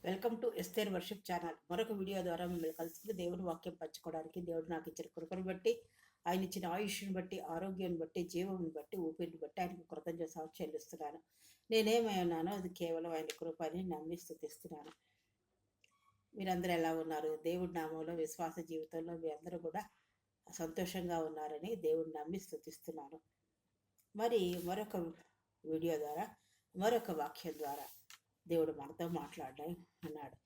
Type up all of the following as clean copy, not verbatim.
Welcome to Esther worship channel. మరొక video ద్వారా మిమ్మల్ని కలుసుకుని దేవుని వాక్యం పంచుకోవడానికి, దేవుడు నాకు ఇచ్చిన కృపను బట్టి, ఆయన ఇచ్చిన ఆయుష్ని బట్టి, ఆరోగ్యాన్ని బట్టి, జీవం బట్టి, ఊపిరిని బట్టి ఆయనకు కృతజ్ఞత చెల్లిస్తున్నాను. నేనేమై ఉన్నానో అది కేవలం ఆయన కృప అని నమ్మి స్తుతిస్తున్నాను. మీరందరూ ఎలా ఉన్నారు? దేవుడి నామంలో విశ్వాస జీవితంలో మీ అందరూ కూడా సంతోషంగా ఉన్నారని దేవుడిని నమ్మి స్తుతిస్తున్నాను. మరి మరొక వీడియో ద్వారా, మరొక వాక్యం ద్వారా దేవుడు మనతో మాట్లాడడం అన్నాడు.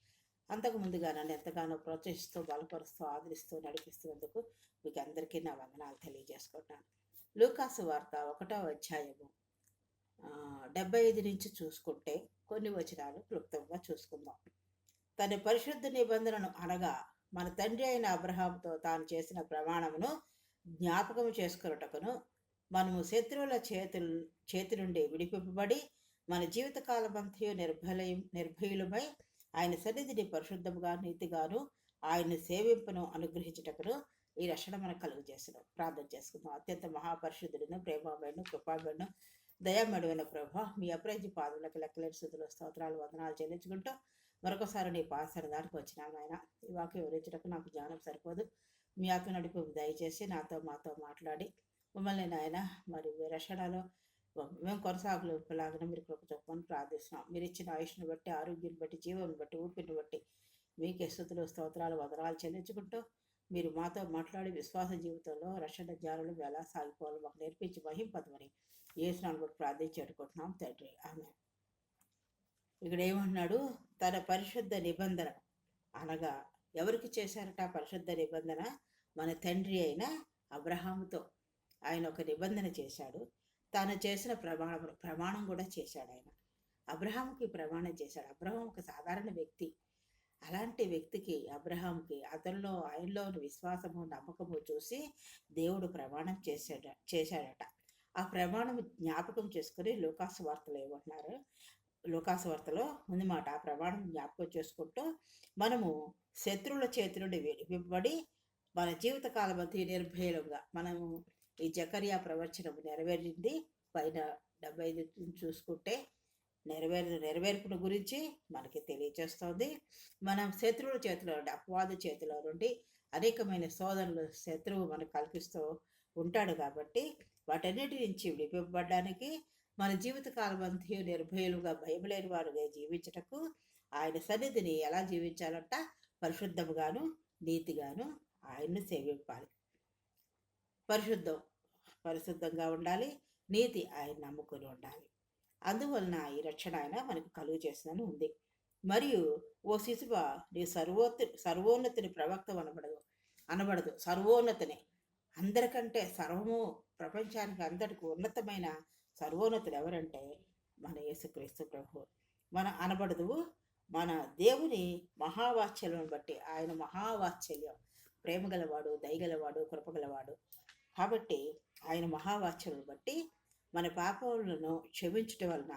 అంతకు ముందుగా నన్ను ఎంతగానో ప్రోత్సహిస్తూ, బలపరుస్తూ, ఆదరిస్తూ, నడిపిస్తున్నందుకు మీకు అందరికీ నా వందనాలు తెలియజేసుకుంటున్నాను. లూకాసు వార్త 1వ అధ్యాయము 75 నుంచి చూసుకుంటే కొన్ని వచనాలు క్లుప్తంగా చూసుకుందాం. తన పరిశుద్ధ నిబంధనను అనగా మన తండ్రి అయిన అబ్రహాముతో తాను చేసిన ప్రమాణమును జ్ఞాపకం చేసుకున్నటకును, మనము శత్రువుల చేతి నుండి విడిపింపబడి మన జీవితకాలమంతయు నిర్భయులమై ఆయన సన్నిధిని పరిశుద్ధముగా, నీతిగాను ఆయన సేవింపును అనుగ్రహించుటకును ఈ రక్షణ మనకు కలుగు చేస్తున్నాం. ప్రార్థన చేసుకుందాం. అత్యంత మహాపరిశుద్ధుడును, ప్రేమమయుడును, కృపామయుడును, దయామయుడైన ప్రభా, మీ అప్రజి పాదములకు లెక్కలేని స్థుతులు, స్తోత్రాలు, వందనాలు చెల్లించుకుంటూ మరొకసారి నీ దానికి వచ్చినాను. ఆయన ఈ వాక్యం వివరించడానికి నాకు జ్ఞానం సరిపోదు. మీ ఆత్మ నడిపి దయచేసి మాతో మాట్లాడి మమ్మల్ని నాయన మరి రక్షణలో మేము కొనసాగలాగిన మీరు కృప చెప్పమని ప్రార్థిస్తున్నాం. మీరు ఇచ్చిన ఆయుష్ని బట్టి, ఆరోగ్యాన్ని బట్టి, జీవాన్ని బట్టి, ఊపిరిని బట్టి మీకే స్తుతులు, స్తోత్రాలు, వందనాలు చెల్లించుకుంటూ మీరు మాతో మాట్లాడి విశ్వాస జీవితంలో రక్షణ జ్ఞానులు ఎలా సాగిపోవాలో మాకు నేర్పించి మహింపదమని యేసునామములో బట్టి ప్రార్థించి అడుగుతున్నాం తండ్రి. ఆమె ఇక్కడ ఏమంటున్నాడు? తన పరిశుద్ధ నిబంధన అనగా ఎవరికి చేశారట పరిశుద్ధ నిబంధన? మన తండ్రి అయిన అబ్రహాముతో ఆయన ఒక నిబంధన చేశాడు. తాను చేసిన ప్రమాణం కూడా చేశాడు. ఆయన అబ్రహాంకి ప్రమాణం చేశాడు. అబ్రహాం ఒక సాధారణ వ్యక్తి. అలాంటి వ్యక్తికి అబ్రహాంకి ఆయనలో విశ్వాసము, నమ్మకము చూసి దేవుడు ప్రమాణం చేశాడట. ఆ ప్రమాణం జ్ఞాపకం చేసుకుని లూకాసు వార్తలో ఏమంటున్నారు? లూకాసు వార్తలో ఉంది మాట. ఆ ప్రమాణం జ్ఞాపకం చేసుకుంటూ మనము శత్రువుల చేతి నుండి విడిపింపబడి మన జీవితకాలం అంతా నిర్భయంగా మనము ఈ జకర్యా ప్రవచనం నెరవేరింది. పైన 75 చూసుకుంటే నెరవేర్పును గురించి మనకి తెలియజేస్తుంది. మనం శత్రువుల చేతిలో నుండి, అపవాది చేతిలో నుండి అనేకమైన శత్రువు మనకు కల్పిస్తూ ఉంటాడు. కాబట్టి వాటన్నిటి నుంచి విడిపింపబడడానికి మన జీవితకాలం అంతా నిర్భయులుగా, భయములేని వారుగా జీవించటకు ఆయన సన్నిధిని ఎలా జీవించాలంట? పరిశుద్ధముగాను, నీతిగాను ఆయన్ను సేవింపాలి. పరిశుద్ధంగా ఉండాలి, నీతి ఆయన నమ్ముకొని ఉండాలి. అందువలన ఈ రక్షణ ఆయన మనకు కలుగు చేసిందని ఉంది. మరియు ఓ శిశువ, నీ సర్వోన్నతిని ప్రవక్త అనబడదు. సర్వోన్నతిని, అందరికంటే సర్వము, ప్రపంచానికి అందరికి ఉన్నతమైన సర్వోన్నతుడు ఎవరంటే మన యేసుక్రీస్తు ప్రభు. అనబడదు. మన దేవుని మహావాత్సల్యం బట్టి, ఆయన మహావాత్సల్యం, ప్రేమ గలవాడు, దయగలవాడు, కృపగలవాడు. కాబట్టి ఆయన మహావాత్సల్యం బట్టి మన పాపములను క్షమించటం వలన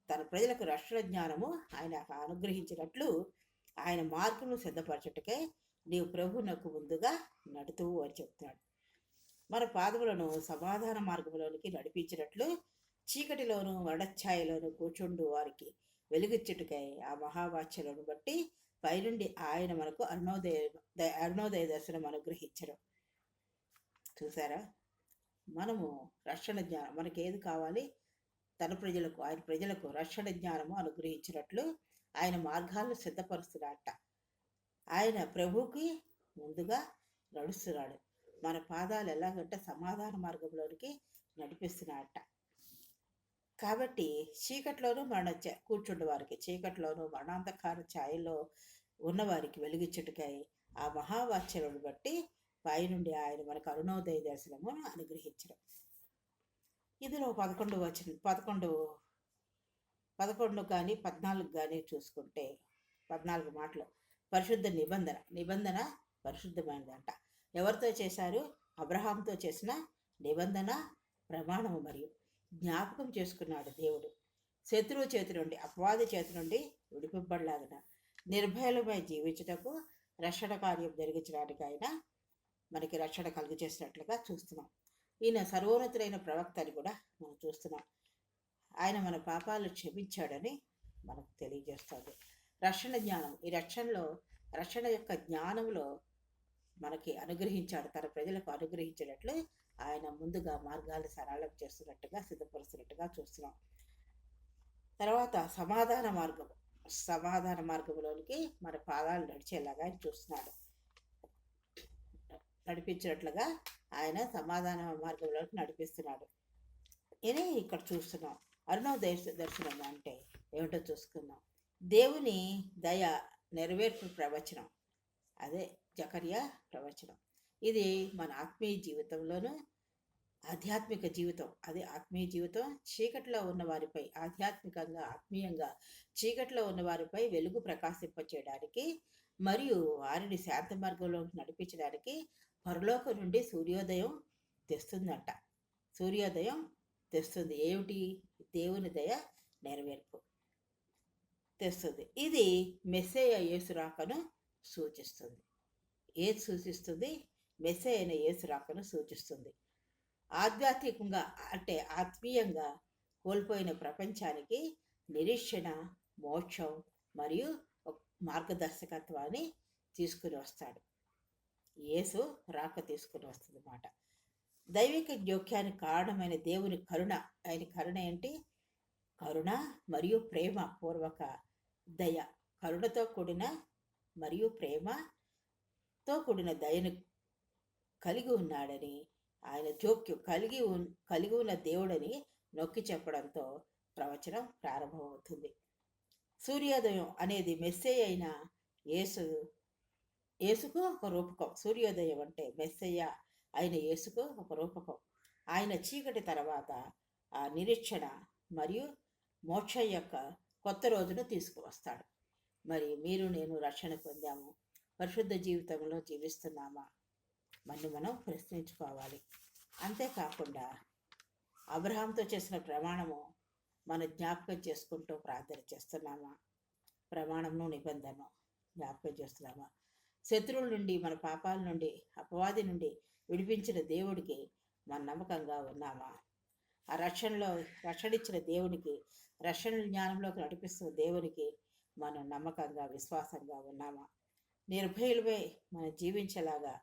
తన ప్రజలకు రక్షణ జ్ఞానము ఆయన అనుగ్రహించినట్లు ఆయన మార్గమును సిద్ధపరచుటకే నీవు ప్రభువునకు ముందుగా నడుతూ అని చెప్తున్నాడు. మన పాదములను సమాధాన మార్గంలోనికి నడిపించినట్లు చీకటిలోను వడఛాయలోను కూర్చుండు వారికి వెలుగిచ్చుటకై ఆ మహావాత్సల్యమును బట్టి పైనుండి ఆయన మనకు అరుణోదయ దర్శనం అనుగ్రహించడం. చూసారా? మనము రక్షణ జ్ఞానం, మనకి ఏది కావాలి? ఆయన ప్రజలకు రక్షణ జ్ఞానము అనుగ్రహించినట్లు ఆయన మార్గాలను సిద్ధపరుస్తున్నాడట. ఆయన ప్రభువుకి ముందుగా నడుస్తున్నాడు. మన పాదాలు ఎలాగంటే సమాధాన మార్గంలోనికి నడిపిస్తున్నాడట. కాబట్టి చీకట్లోనూ కూర్చుండే వారికి, చీకట్లోనూ మరణాంధకార ఛాయల్లో ఉన్నవారికి వెలుగిచ్చుటకై ఆ మహావాత్సల్యమును బట్టి పైనుండి ఆయన మనకు అరుణోదయ దర్శనము అనుగ్రహించడం. ఇందులో 11 కానీ 14 కానీ చూసుకుంటే 14 మాటలు పరిశుద్ధ నిబంధన పరిశుద్ధమైనదంట. ఎవరితో చేశారు? అబ్రహాంతో చేసిన నిబంధన, ప్రమాణము మరియు జ్ఞాపకం చేసుకున్నాడు దేవుడు. శత్రువు చేతి నుండి, అపవాది చేతి నుండి విడిపింపబడలాగిన నిర్భయలమై జీవించుటకు రక్షణ కార్యం జరిగించడానికి ఆయన మనకి రక్షణ కలుగు చేసినట్లుగా చూస్తున్నాం. ఈయన సర్వోన్నతులైన ప్రవక్త అని కూడా మనం చూస్తున్నాం. ఆయన మన పాపాలు క్షమించాడని మనకు తెలియజేస్తుంది. రక్షణ జ్ఞానం, ఈ రక్షణ యొక్క జ్ఞానంలో మనకి అనుగ్రహించాడు, తన ప్రజలకు అనుగ్రహించేటట్లు ఆయన ముందుగా మార్గాలు సరళం చేస్తున్నట్టుగా, సిద్ధపరుస్తున్నట్టుగా చూస్తున్నాం. తర్వాత సమాధాన మార్గంలోనికి మన పాదాలు నడిచేలాగా ఆయన చూస్తున్నాడు, నడిపించినట్లుగా ఆయన సమాధాన మార్గంలోకి నడిపిస్తున్నాడు. ఇది ఇక్కడ చూస్తున్నాం. దర్శనం అంటే ఏమిటో చూసుకుందాం. దేవుని దయ నెరవేర్పు ప్రవచనం, అదే జకర్యా ప్రవచనం. ఇది మన ఆత్మీయ జీవితంలోనూ ఆధ్యాత్మిక జీవితం, అదే ఆత్మీయ జీవితం చీకటిలో ఉన్న వారిపై, ఆధ్యాత్మికంగా ఆత్మీయంగా చీకటిలో ఉన్న వారిపై వెలుగు ప్రకాశింపచేయడానికి మరియు వారిని శాంత మార్గంలోకి నడిపించడానికి పరలోకం నుండి సూర్యోదయం తెస్తుందంట. సూర్యోదయం తెస్తుంది. ఏమిటి? దేవుని దయ నెరవేర్పు తెస్తుంది. ఇది మెస్సేయ యేసు రాకను సూచిస్తుంది. ఏది సూచిస్తుంది? మెస్సేయ అయిన యేసు రాకను సూచిస్తుంది. ఆధ్యాత్మికంగా అంటే ఆత్మీయంగా కోల్పోయిన ప్రపంచానికి నిరీక్షణ, మోక్షం మరియు మార్గదర్శకత్వాన్ని తీసుకుని వస్తాడు. యేసు రాక తీసుకుని వస్తుంది అన్నమాట. దైవిక జోక్యానికి కారణమైన దేవుని కరుణ. ఆయన కరుణ ఏంటి? కరుణ మరియు ప్రేమ పూర్వక దయ. కరుణతో కూడిన మరియు ప్రేమతో కూడిన దయను కలిగి ఉన్నాడని, ఆయన జోక్యం కలిగి ఉన్న దేవుడని నొక్కి చెప్పడంతో ప్రవచనం ప్రారంభమవుతుంది. సూర్యోదయం అనేది మెస్సేయ అయిన యేసుకు ఒక రూపకం. సూర్యోదయం అంటే మెస్సయ్య అయిన యేసుకు ఒక రూపకం. ఆయన చీకటి తర్వాత ఆ నిరీక్షణ మరియు మోక్షం యొక్క కొత్త రోజును తీసుకువస్తాడు. మరి మీరు నేను రక్షణ పొందాము, పరిశుద్ధ జీవితంలో జీవిస్తున్నామా? మనం ప్రశ్నించుకోవాలి. అంతేకాకుండా అబ్రహాంతో చేసిన ప్రమాణము మన జ్ఞాపకం చేసుకుంటూ ప్రార్థన చేస్తున్నామా? ప్రమాణమును నిబంధనను జ్ఞాపకం చేస్తున్నామా? శత్రువుల నుండి, మన పాపాల నుండి, అపవాది నుండి విడిపించిన దేవుడికి మన నమ్మకంగా ఉన్నామా? ఆ రక్షణిచ్చిన దేవునికి, రక్షణ జ్ఞానంలోకి నడిపిస్తున్న దేవునికి మనం నమ్మకంగా, విశ్వాసంగా ఉన్నామా? నిర్భయులపై మనం జీవించేలాగా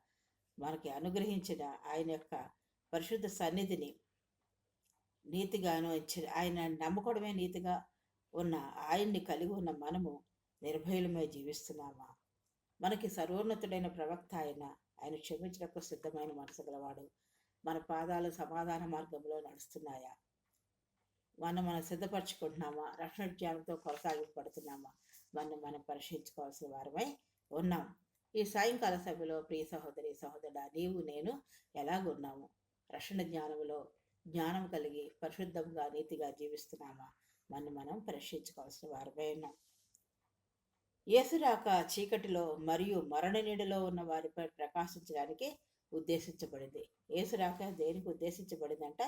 మనకి అనుగ్రహించిన ఆయన యొక్క పరిశుద్ధ సన్నిధిని నీతిగాను ఆయన నమ్ముకోవడమే నీతిగా ఉన్న ఆయన్ని కలిగి ఉన్న మనము నిర్భయులమై జీవిస్తున్నామా? మనకి సర్వోన్నతుడైన ప్రవక్త ఆయన క్షమించడానికి సిద్ధమైన మనసు గలవాడు. మన పాదాలు సమాధాన మార్గంలో నడుస్తున్నాయా? మనం సిద్ధపరచుకుంటున్నామా? రక్షణ జ్ఞానంతో కొనసాగింపబడుతున్నామా? మనం పరీక్షించుకోవాల్సిన వారమై ఉన్నాం. ఈ సాయంకాల సభలో ప్రియ సహోదరి సహోదరుడా, నీవు నేను ఎలాగున్నాము? రక్షణ జ్ఞానం కలిగి పరిశుద్ధంగా నీతిగా జీవిస్తున్నామా? మనం పరీక్షించుకోవాల్సిన వారమై ఉన్నాం. యేసు రాక చీకటిలో మరియు మరణ నీడలో ఉన్న వారిపై ప్రకాశించడానికి ఉద్దేశించబడింది. యేసు రాక దేనికి ఉద్దేశించబడిందంట?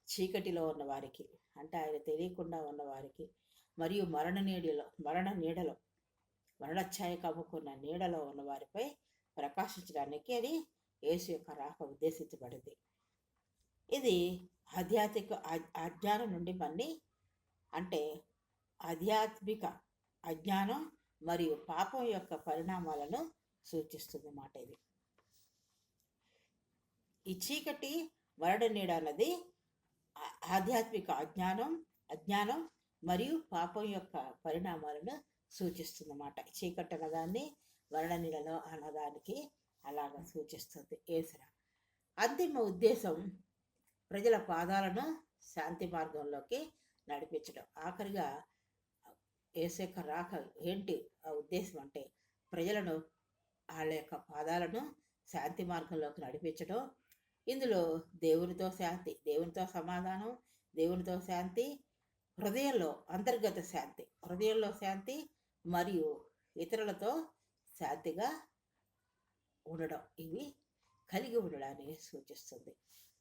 చీకటిలో ఉన్న వారికి, అంటే ఆయన తెలియకుండా ఉన్న వారికి, మరియు మరణఛాయ కమ్ముకున్న నీడలో ఉన్న వారిపై ప్రకాశించడానికి అది యేసు యొక్క రాక ఉద్దేశించబడింది. ఇది అజ్ఞానం నుండి అంటే ఆధ్యాత్మిక అజ్ఞానం మరియు పాపం యొక్క పరిణామాలను సూచిస్తుంది అన్నమాట. ఇది ఈ చీకటి మరణ నీడ అన్నది ఆధ్యాత్మిక అజ్ఞానం మరియు పాపం యొక్క పరిణామాలను సూచిస్తుందన్నమాట. చీకటి అన్నదాన్ని మరణ నీడలో అన్నదానికి అలాగా సూచిస్తుంది. ఏసురా అంతిమ ఉద్దేశం ప్రజల పాదాలను శాంతి మార్గంలోకి నడిపించడం. ఆఖరిగా యేసు యొక్క రాక ఏంటి ఆ ఉద్దేశం అంటే ప్రజలను వాళ్ళ యొక్క పాదాలను శాంతి మార్గంలోకి నడిపించడం. ఇందులో దేవునితో శాంతి, దేవునితో సమాధానం, దేవునితో శాంతి, హృదయంలో అంతర్గత శాంతి, హృదయంలో శాంతి మరియు ఇతరులతో శాంతిగా ఉండడం, ఇవి కలిగి ఉండడాన్ని సూచిస్తుంది.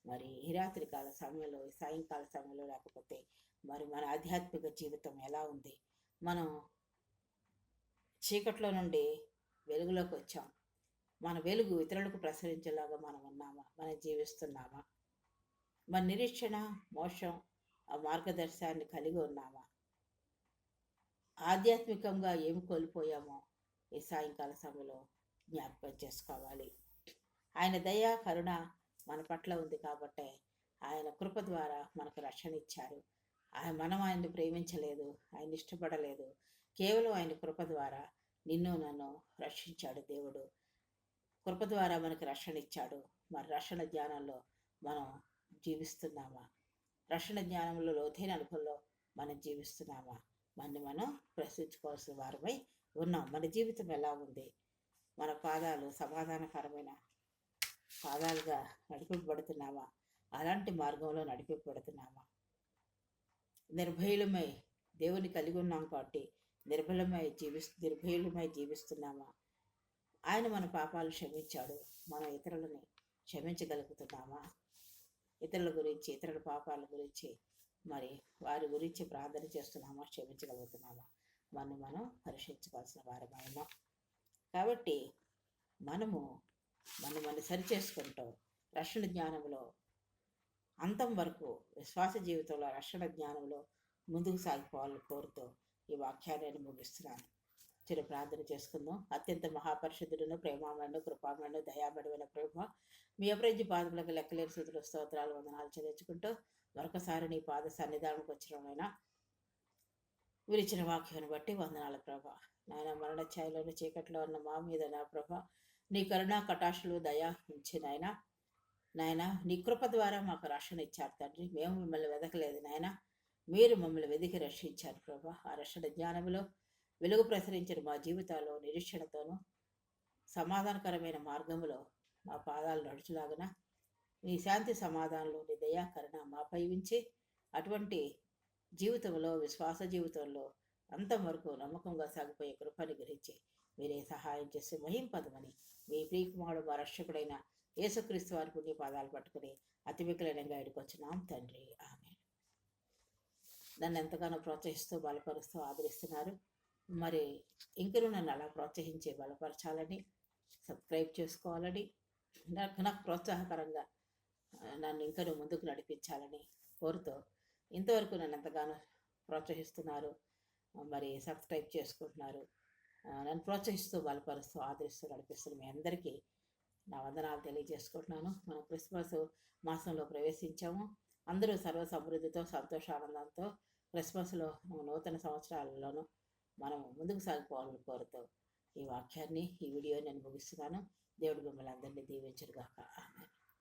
మరి ఈ రాత్రికాల సమయంలో, సాయంకాల సమయంలో లేకపోతే మరి మన ఆధ్యాత్మిక జీవితం ఎలా ఉంది? మనం చీకట్లో నుండి వెలుగులోకి వచ్చాం. మన వెలుగు ఇతరులకు ప్రసరించేలాగా మనం ఉన్నామా? మనం జీవిస్తున్నామా? మన నిరీక్షణ, మోక్షం, ఆ మార్గదర్శనాన్ని కలిగి ఉన్నామా? ఆధ్యాత్మికంగా ఏమి కోల్పోయామో ఈ సాయంకాల సమయంలో జ్ఞాపకం చేసుకోవాలి. ఆయన దయ కరుణ మన పట్ల ఉంది కాబట్టే ఆయన కృప ద్వారా మనకు రక్షణ ఇచ్చారు. మనం ఆయన్ని ప్రేమించలేదు, ఆయన ఇష్టపడలేదు. కేవలం ఆయన కృప ద్వారా నిన్ను నన్ను రక్షించాడు దేవుడు. కృప ద్వారా మనకు రక్షణ ఇచ్చాడు. మరి రక్షణ జ్ఞానంలో మనం జీవిస్తున్నామా? రక్షణ జ్ఞానంలో లోతైన అనుభవంలో మనం జీవిస్తున్నామా? మనం ప్రశ్నించుకోవాల్సిన వారమై ఉన్నాం. మన జీవితం ఎలా ఉంది? మన పాదాలు సమాధానకరమైన పాదాలుగా నడిపింపబడుతున్నామా? అలాంటి మార్గంలో నడిపింపబడుతున్నామా? నిర్భయులమై దేవుని కలిగి ఉన్నాం కాబట్టి నిర్భయులమై జీవిస్తున్నామా? ఆయన మన పాపాలు క్షమించాడు. మనం ఇతరులని క్షమించగలుగుతున్నామా? ఇతరుల గురించి, ఇతరుల పాపాల గురించి మరి వారి గురించి ప్రార్థన చేస్తున్నామా? క్షమించగలుగుతున్నామా? మనం పరీక్షించుకోవాల్సిన వారమైన. కాబట్టి మనం సరి చేసుకుంటూ రక్షణ జ్ఞానంలో అంతం వరకు విశ్వాస జీవితంలో రక్షణ జ్ఞానంలో ముందుకు సాగిపోవాలని కోరుతూ ఈ వాక్యాన్ని ముగిస్తున్నాను. చిన్న ప్రార్థన చేసుకుందాం. అత్యంత మహాపరిశుద్ధుడును ప్రేమామయుడు కృపామయుడు దయామయుడైన ప్రభు, మీ అపరాధ్య పాదములకు లెక్కలేని స్థితులు స్తోత్రాలు వందనాలు చెల్లించుకుంటూ మరొకసారి నీ పాద సన్నిధానంకి వచ్చినమైనా విరిచిన వాక్యాన్ని బట్టి వందనాలు ప్రభా. నాయన మరణ ఛాయలోని చీకట్లో ఉన్న మా మీద నా ప్రభా నీ కరుణా కటాక్షలు దయా ఉంచి నాయన నీ కృప ద్వారా మాకు రక్షణ ఇచ్చారు తండ్రి. మేము మిమ్మల్ని వెదకలేదు నాయన, మీరు మమ్మల్ని వెదికి రక్షించారు ప్రభా. ఆ రక్షణ జ్ఞానంలో వెలుగు ప్రసరించిన మా జీవితాల్లో నిరీక్షణతోనూ సమాధానకరమైన మార్గంలో మా పాదాలు నడుచులాగున నీ శాంతి సమాధానంలో నీ దయాకరణ మాపై ఉంచి అటువంటి జీవితంలో విశ్వాస జీవితంలో అంతవరకు నమ్మకంగా సాగిపోయే కృపని గురించి మీరే సహాయం చేసి మహింపదమని మీ ప్రియకుమారుడు మా రక్షకుడైన యేసుక్రీస్తు వారి పుణ్య పాదాలు పట్టుకుని అతి వికలనంగా ఎడుకొచ్చినాం తండ్రి. ఆమె నన్ను ఎంతగానో ప్రోత్సహిస్తూ బలపరుస్తూ ఆదరిస్తున్నారు. మరి ఇంకనూ నన్ను అలా ప్రోత్సహించి బలపరచాలని, సబ్స్క్రైబ్ చేసుకోవాలని, నాకు ప్రోత్సాహకరంగా నన్ను ఇంకనూ ముందుకు నడిపించాలని కోరుతూ ఇంతవరకు నన్ను ఎంతగానో ప్రోత్సహిస్తున్నారు, మరి సబ్స్క్రైబ్ చేసుకుంటున్నారు, నన్ను ప్రోత్సహిస్తూ బలపరుస్తూ ఆదరిస్తూ నడిపిస్తున్న మీ అందరికీ నా వందనాలు తెలియజేసుకుంటున్నాను. మనం క్రిస్మస్ మాసంలో ప్రవేశించాము. అందరూ సర్వ సమృద్ధితో సంతోషానందంతో క్రిస్మస్లో నూతన సంవత్సరాలలోనూ మనం ముందుకు సాగిపోవాలని కోరుతూ ఈ వాక్యాన్ని, ఈ వీడియోని నేను ముగిస్తున్నాను. దేవుడు మిమ్మల్ని అందరినీ దీవించుగాక.